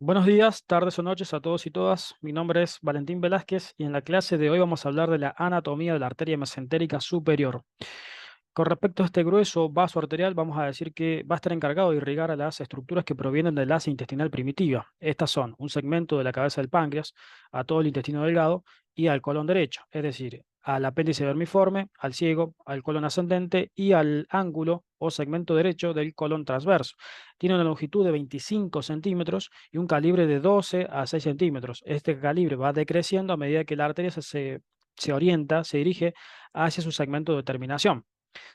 Buenos días, tardes o noches a todos y todas. Mi nombre es Valentín Velázquez y en la clase de hoy vamos a hablar de la anatomía de la arteria mesentérica superior. Con respecto a este grueso vaso arterial, vamos a decir que va a estar encargado de irrigar a las estructuras que provienen del asa intestinal primitiva. Estas son un segmento de la cabeza del páncreas, a todo el intestino delgado y al colon derecho, es decir, al apéndice vermiforme, al ciego, al colon ascendente y al ángulo o segmento derecho del colon transverso. Tiene una longitud de 25 centímetros y un calibre de 12 a 6 centímetros. Este calibre va decreciendo a medida que la arteria se orienta, se dirige hacia su segmento de terminación.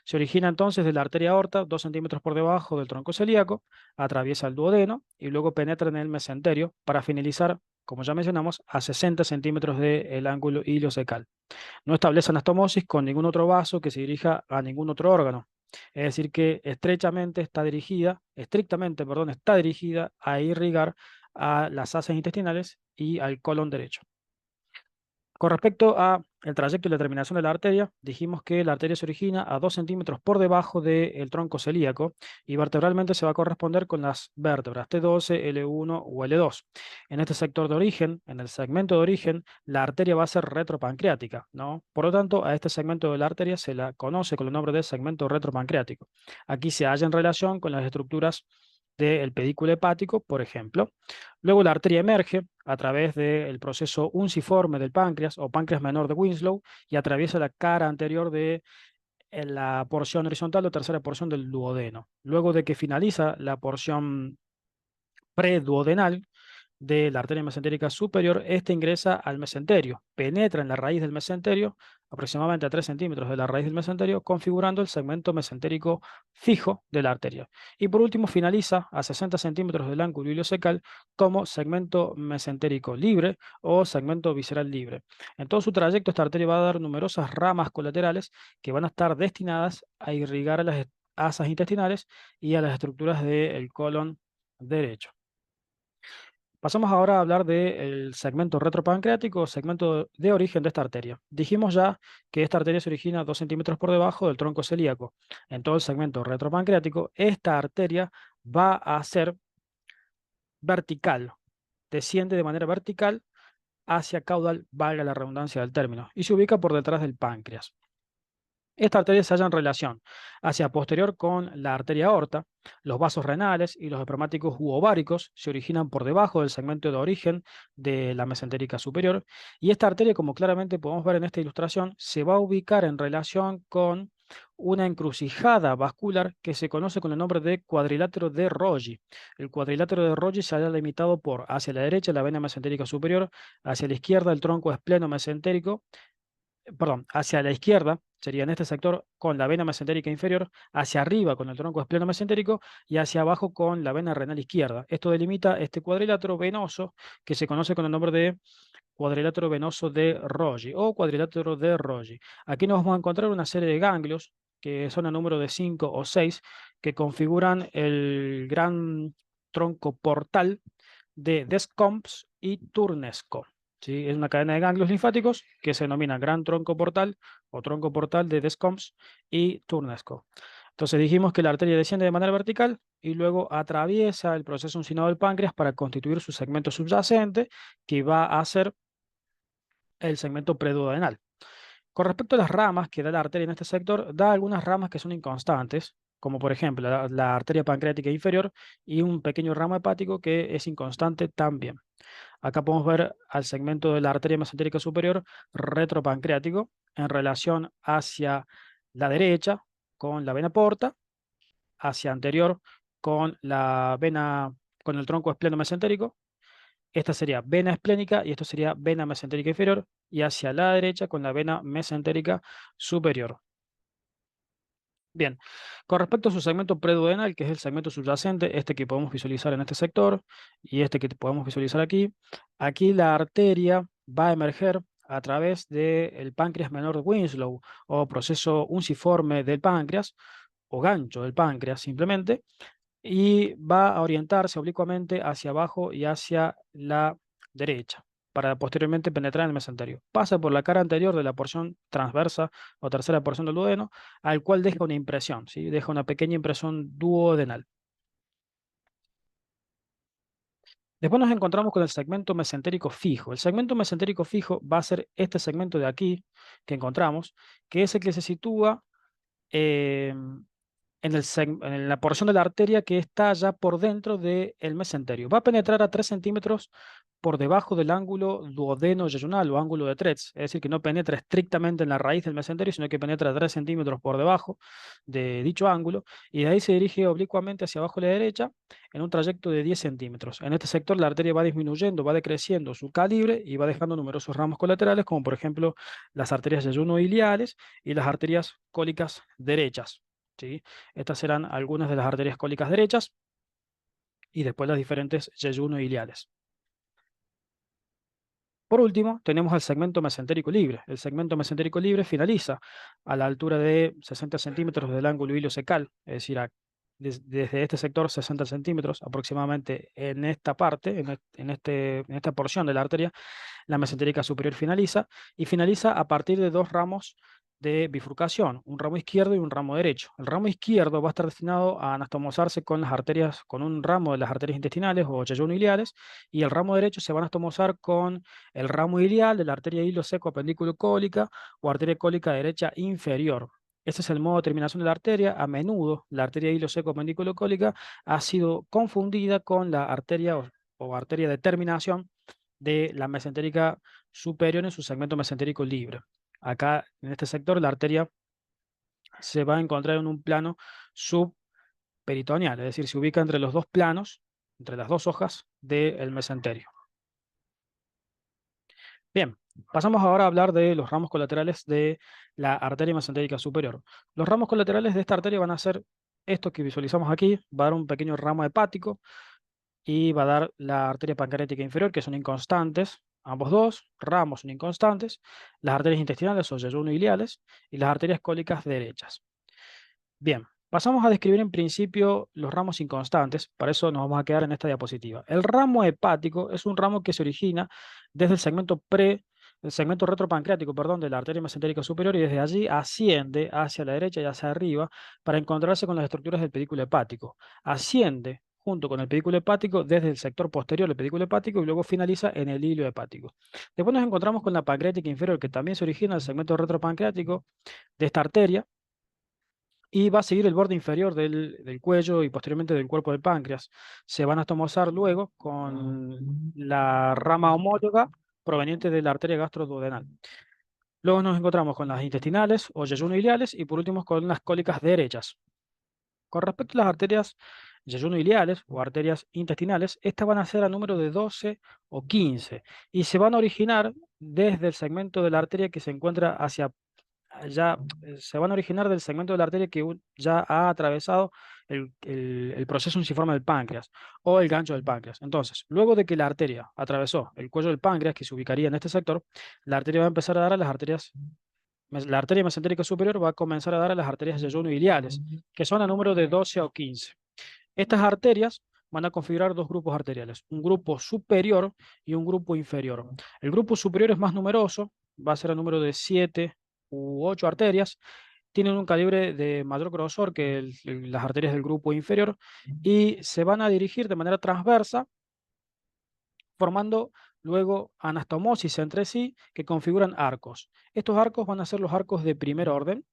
Se origina entonces de la arteria aorta, 2 centímetros por debajo del tronco celíaco, atraviesa el duodeno y luego penetra en el mesenterio para finalizar, como ya mencionamos, a 60 centímetros del ángulo ileocecal. No establece anastomosis con ningún otro vaso que se dirija a ningún otro órgano. Es decir, que estrictamente, perdón, está dirigida a irrigar a las asas intestinales y al colon derecho. Con respecto a el trayecto y la terminación de la arteria, dijimos que la arteria se origina a 2 centímetros por debajo del tronco celíaco y vertebralmente se va a corresponder con las vértebras T12, L1 o L2. En este sector de origen, en el segmento de origen, la arteria va a ser retropancreática, ¿no? Por lo tanto, a este segmento de la arteria se la conoce con el nombre de segmento retropancreático. Aquí se halla en relación con las estructuras del pedículo hepático, por ejemplo. Luego la arteria emerge a través del proceso unciforme del páncreas o páncreas menor de Winslow y atraviesa la cara anterior de la porción horizontal o tercera porción del duodeno. Luego de que finaliza la porción preduodenal de la arteria mesentérica superior, este ingresa al mesenterio, penetra en la raíz del mesenterio, aproximadamente a 3 centímetros de la raíz del mesenterio, configurando el segmento mesentérico fijo de la arteria. Y por último, finaliza a 60 centímetros del ángulo ileocecal como segmento mesentérico libre o segmento visceral libre. En todo su trayecto, esta arteria va a dar numerosas ramas colaterales que van a estar destinadas a irrigar a las asas intestinales y a las estructuras del colon derecho. Pasamos ahora a hablar del segmento retropancreático, segmento de origen de esta arteria. Dijimos ya que esta arteria se origina 2 centímetros por debajo del tronco celíaco. En todo el segmento retropancreático, esta arteria va a ser vertical, desciende de manera vertical hacia caudal, valga la redundancia del término, y se ubica por detrás del páncreas. Esta arteria se halla en relación hacia posterior con la arteria aorta. Los vasos renales y los espermáticos u ováricos se originan por debajo del segmento de origen de la mesentérica superior. Y esta arteria, como claramente podemos ver en esta ilustración, se va a ubicar en relación con una encrucijada vascular que se conoce con el nombre de cuadrilátero de Roggi. El cuadrilátero de Roggi se halla limitado por hacia la derecha la vena mesentérica superior, hacia la izquierda el tronco espleno mesentérico, perdón, hacia la izquierda, sería en este sector con la vena mesentérica inferior, hacia arriba con el tronco espleno mesentérico y hacia abajo con la vena renal izquierda. Esto delimita este cuadrilátero venoso que se conoce con el nombre de cuadrilátero venoso de Roggi o cuadrilátero de Roggi. Aquí nos vamos a encontrar una serie de ganglios que son a número de 5 o 6 que configuran el gran tronco portal de Descamps y Turnesco. ¿Sí? Es una cadena de ganglios linfáticos que se denomina gran tronco portal o tronco portal de Descamps y Turnesco. Entonces dijimos que la arteria desciende de manera vertical y luego atraviesa el proceso uncinado del páncreas para constituir su segmento subyacente, que va a ser el segmento preduodenal. Con respecto a las ramas que da la arteria en este sector, da algunas ramas que son inconstantes, como por ejemplo la arteria pancreática inferior y un pequeño ramo hepático que es inconstante también. Acá podemos ver al segmento de la arteria mesentérica superior retropancreático en relación hacia la derecha con la vena porta, hacia anterior con la vena, con el tronco espleno mesentérico. Esta sería vena esplénica y esto sería vena mesentérica inferior y hacia la derecha con la vena mesentérica superior. Bien, con respecto a su segmento preduodenal, que es el segmento subyacente, este que podemos visualizar en este sector y este que podemos visualizar aquí, aquí la arteria va a emerger a través del páncreas menor de Winslow o proceso unciforme del páncreas o gancho del páncreas simplemente, y va a orientarse oblicuamente hacia abajo y hacia la derecha, para posteriormente penetrar en el mesenterio. Pasa por la cara anterior de la porción transversa o tercera porción del duodeno, al cual deja una impresión, ¿sí? Deja una pequeña impresión duodenal. Después nos encontramos con el segmento mesentérico fijo. El segmento mesentérico fijo va a ser este segmento de aquí que encontramos, que es el que se sitúa eh, en la porción de la arteria que está ya por dentro del mesenterio. Va a penetrar a 3 centímetros por debajo del ángulo duodeno-yeyunal o ángulo de Tretz, es decir, que no penetra estrictamente en la raíz del mesenterio, sino que penetra 3 centímetros por debajo de dicho ángulo, y de ahí se dirige oblicuamente hacia abajo a la derecha en un trayecto de 10 centímetros. En este sector la arteria va disminuyendo, va decreciendo su calibre y va dejando numerosos ramos colaterales, como por ejemplo las arterias yeyuno-iliares y las arterias cólicas derechas. ¿Sí? Estas serán algunas de las arterias cólicas derechas y después las diferentes yeyuno-iliales. Por último, tenemos el segmento mesentérico libre. El segmento mesentérico libre finaliza a la altura de 60 centímetros del ángulo iliocecal, es decir, desde este sector 60 centímetros aproximadamente en esta parte, en esta porción de la arteria, la mesentérica superior finaliza y finaliza a partir de dos ramos de bifurcación, un ramo izquierdo y un ramo derecho. El ramo izquierdo va a estar destinado a anastomosarse con las arterias, con un ramo de las arterias intestinales o yeyuno-iliares, y el ramo derecho se va a anastomosar con el ramo ilial de la arteria hilo seco apendículo cólica o arteria cólica derecha inferior. Ese es el modo de terminación de la arteria. A menudo la arteria hilo seco apendículo cólica ha sido confundida con la arteria o arteria de terminación de la mesentérica superior en su segmento mesentérico libre. Acá, en este sector, la arteria se va a encontrar en un plano subperitoneal, es decir, se ubica entre los dos planos, entre las dos hojas del mesenterio. Bien, pasamos ahora a hablar de los ramos colaterales de la arteria mesentérica superior. Los ramos colaterales de esta arteria van a ser estos que visualizamos aquí, va a dar un pequeño ramo hepático y va a dar la arteria pancreática inferior, que son inconstantes, ambos dos ramos son inconstantes, las arterias intestinales o yeyuno-iliales y las arterias cólicas derechas. Bien, pasamos a describir en principio los ramos inconstantes, para eso nos vamos a quedar en esta diapositiva. El ramo hepático es un ramo que se origina desde el segmento retropancreático, perdón, de la arteria mesentérica superior y desde allí asciende hacia la derecha y hacia arriba para encontrarse con las estructuras del pedículo hepático. Asciende junto con el pedículo hepático desde el sector posterior del pedículo hepático y luego finaliza en el hilo hepático. Después nos encontramos con la pancreática inferior, que también se origina del segmento retropancreático de esta arteria y va a seguir el borde inferior del cuello y posteriormente del cuerpo del páncreas. Se van a tomosar luego con la rama homóloga proveniente de la arteria gastroduodenal. Luego nos encontramos con las intestinales o yeyuno-iliales y por último con las cólicas derechas. Con respecto a las arterias yeyuno-iliales o arterias intestinales, estas van a ser a número de 12 o 15 y se van a originar desde el segmento de la arteria que se encuentra hacia ya se van a originar del segmento de la arteria que ya ha atravesado el proceso unciforme del páncreas o el gancho del páncreas. Entonces, luego de que la arteria atravesó el cuello del páncreas, que se ubicaría en este sector, la arteria va a empezar a dar a las arterias, la arteria mesentérica superior va a comenzar a dar a las arterias yeyuno-iliares, que son a número de 12 o 15. Estas arterias van a configurar dos grupos arteriales, un grupo superior y un grupo inferior. El grupo superior es más numeroso, va a ser a número de 7 u 8 arterias, tienen un calibre de mayor grosor que las arterias del grupo inferior y se van a dirigir de manera transversa, formando luego anastomosis entre sí que configuran arcos. Estos arcos van a ser los arcos de primer orden,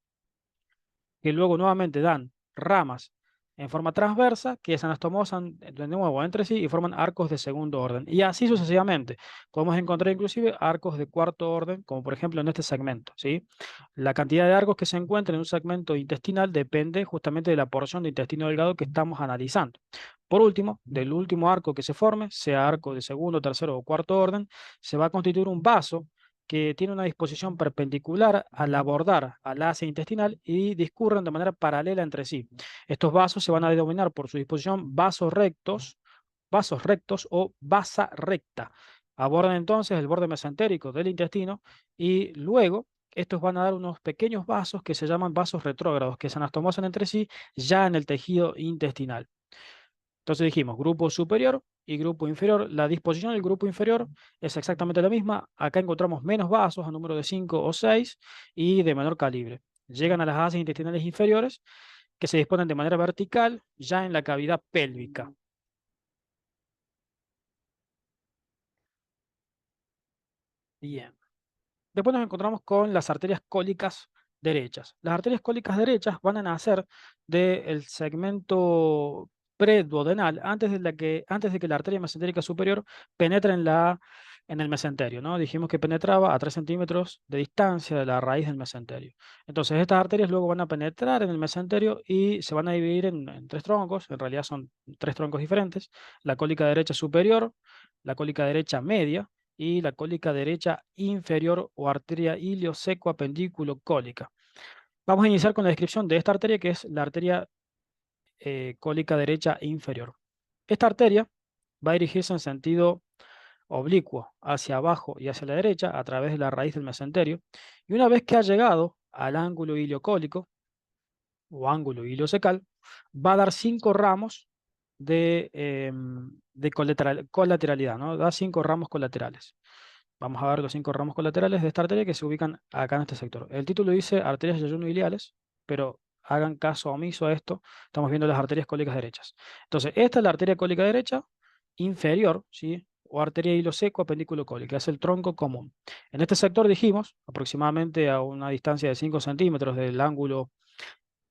que luego nuevamente dan ramas en forma transversa que se anastomosan de nuevo entre sí y forman arcos de segundo orden. Y así sucesivamente. Podemos encontrar inclusive arcos de cuarto orden, como por ejemplo en este segmento, ¿sí? La cantidad de arcos que se encuentran en un segmento intestinal depende justamente de la porción de intestino delgado que estamos analizando. Por último, del último arco que se forme, sea arco de segundo, tercero o cuarto orden, se va a constituir un vaso que tiene una disposición perpendicular al abordar al asa intestinal y discurren de manera paralela entre sí. Estos vasos se van a denominar por su disposición vasos rectos o vasa recta. Abordan entonces el borde mesentérico del intestino y luego estos van a dar unos pequeños vasos que se llaman vasos retrógrados, que se anastomosan entre sí ya en el tejido intestinal. Entonces dijimos grupo superior y grupo inferior. La disposición del grupo inferior es exactamente la misma. Acá encontramos menos vasos a número de 5 o 6 y de menor calibre. Llegan a las asas intestinales inferiores que se disponen de manera vertical ya en la cavidad pélvica. Bien. Después nos encontramos con las arterias cólicas derechas. Las arterias cólicas derechas van a nacer del segmento preduodenal antes de que la arteria mesentérica superior penetre en el mesenterio, ¿no? Dijimos que penetraba a 3 centímetros de distancia de la raíz del mesenterio. Entonces, estas arterias luego van a penetrar en el mesenterio y se van a dividir en tres troncos. En realidad son tres troncos diferentes: la cólica derecha superior, la cólica derecha media y la cólica derecha inferior o arteria ilioseco-apendículo-cólica. Vamos a iniciar con la descripción de esta arteria, que es la arteria cólica derecha inferior. Esta arteria va a dirigirse en sentido oblicuo hacia abajo y hacia la derecha a través de la raíz del mesenterio, y una vez que ha llegado al ángulo iliocólico o ángulo iliocecal, va a dar 5 ramos de colateralidad, ¿no? Da 5 ramos colaterales. Vamos a ver los 5 ramos colaterales de esta arteria que se ubican acá en este sector. El título dice arterias yayuno-iliales, pero hagan caso omiso a esto. Estamos viendo las arterias cólicas derechas. Entonces, esta es la arteria cólica derecha inferior, ¿sí? O arteria hilo seco apendículo cólica, es el tronco común. En este sector dijimos, aproximadamente a una distancia de 5 centímetros del ángulo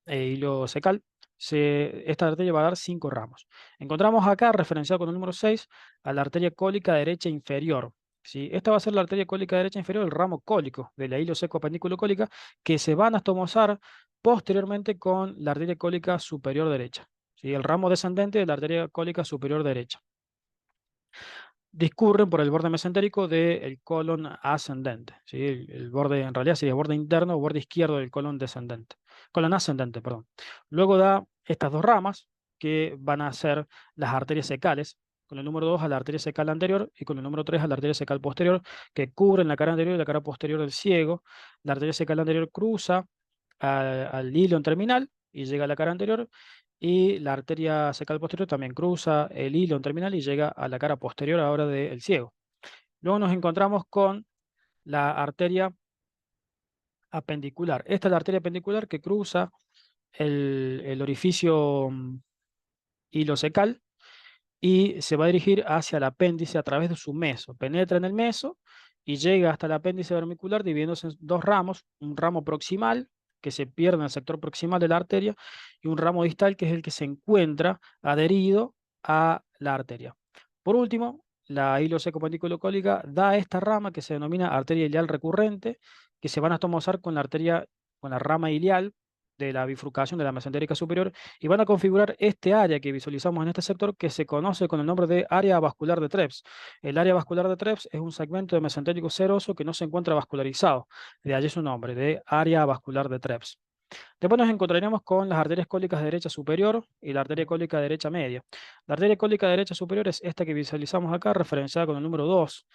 hilo secal, esta arteria va a dar 5 ramos. Encontramos acá, referenciado con el número 6, a la arteria cólica derecha inferior. ¿Sí? Esta va a ser la arteria cólica derecha inferior, el ramo cólico de la hilo seco apendículo cólica, que se va a anastomosar posteriormente con la arteria cólica superior derecha. ¿Sí? El ramo descendente de la arteria cólica superior derecha. Discurren por el borde mesentérico del colon ascendente. ¿Sí? El borde, en realidad, sería borde interno o borde izquierdo del colon descendente. Colon ascendente, perdón. Luego da estas 2 ramas que van a ser las arterias secales, con el número 2 a la arteria secal anterior y con el número 3 a la arteria secal posterior, que cubren la cara anterior y la cara posterior del ciego. La arteria secal anterior cruza al hilo terminal y llega a la cara anterior, y la arteria secal posterior también cruza el hilo terminal y llega a la cara posterior ahora del ciego. Luego nos encontramos con la arteria apendicular. Esta es la arteria apendicular que cruza el orificio ilocecal y se va a dirigir hacia el apéndice a través de su meso. Penetra en el meso y llega hasta el apéndice vermicular dividiéndose en 2 ramos: un ramo proximal que se pierde en el sector proximal de la arteria y un ramo distal que es el que se encuentra adherido a la arteria. Por último, la hiloseco-apendículo-cólica da esta rama que se denomina arteria ilial recurrente, que se van a tomosar con con la rama ilial de la bifurcación de la mesentérica superior, y van a configurar este área que visualizamos en este sector, que se conoce con el nombre de área vascular de Trebs. El área vascular de Trebs es un segmento de mesentérico seroso que no se encuentra vascularizado, de allí su nombre, de área vascular de Trebs. Después nos encontraremos con las arterias cólicas derecha superior y la arteria cólica derecha media. La arteria cólica derecha superior es esta que visualizamos acá, referenciada con el número 2.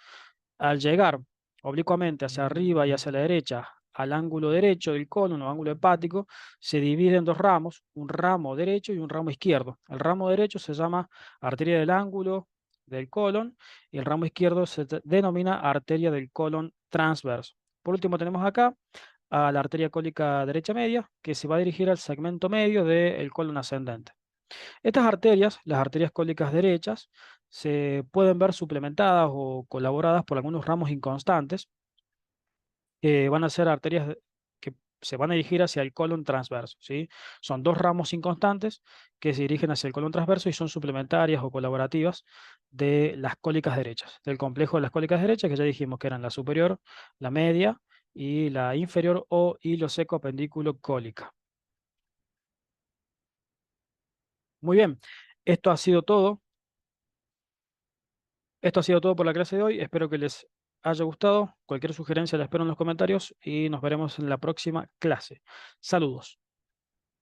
Al llegar oblicuamente hacia arriba y hacia la derecha al ángulo derecho del colon o ángulo hepático, se divide en 2 ramos: un ramo derecho y un ramo izquierdo. El ramo derecho se llama arteria del ángulo del colon y el ramo izquierdo se denomina arteria del colon transverso. Por último tenemos acá a la arteria cólica derecha media, que se va a dirigir al segmento medio del colon ascendente. Estas arterias, las arterias cólicas derechas, se pueden ver suplementadas o colaboradas por algunos ramos inconstantes, que van a ser arterias que se van a dirigir hacia el colon transverso, ¿sí? Son 2 ramos inconstantes que se dirigen hacia el colon transverso y son suplementarias o colaborativas de las cólicas derechas, del complejo de las cólicas derechas, que ya dijimos que eran la superior, la media y la inferior o hilo seco apendículo cólica. Muy bien, esto ha sido todo. Esto ha sido todo por la clase de hoy. Espero que les haya gustado. Cualquier sugerencia la espero en los comentarios y nos veremos en la próxima clase. Saludos.